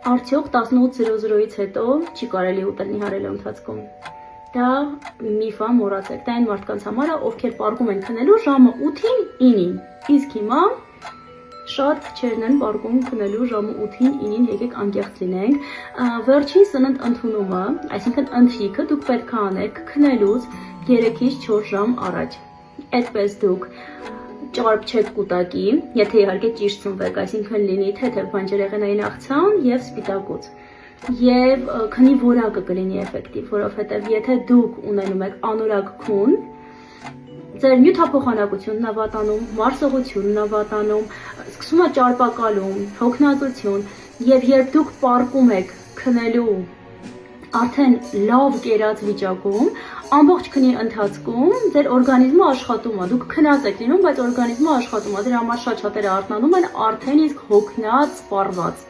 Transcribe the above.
Արդյոք 18:00-ից հետո չի կարելի ուտել նիհարելու ընթացքում։ Դա միֆ է, մոռացեք, դա այն մարդկանց համար է, ովքեր պարկում են քնելու ժամը 8-ին, 9-ին։ Իսկ հիմա շատ քչերն են պարկում քնելու ժամը 8-ին, 9-ին, եկեք անկեղծ լինենք։ Վերջին սննդ ընդունումը, այսինքն ընթրիքը դուք պետք է անեք քնելուց 3-ից 4 ժամ առաջ։ Այդպես դուք ճարպ չեք կուտակի, եթե իհարկե ճիշտ սնվեք, այսինքն լինի թեթև բանջարեղենային աղցան եւ սպիտակուց։ Եվ քնի որակը կլինի էֆեկտիվ, որովհետեւ եթե դուք ունենում եք անորակ քուն, ձեր նյութափոխանակությունն է վատանում, մարսողությունն է վատանում, սկսում է ճարպակալում, հոգնածություն, եւ երբ դուք պարկում եք քնելու արդեն լավ կերած վիճակում, ամբողջ քնի ընթացքում ձեր օրգանիզմը աշխատում է, դուք քնած եք լինում, բայց օրգանիզմը աշխատում է, դրա համար շատ շատերը արթնանում են արդեն իսկ հոգնած, սպառված։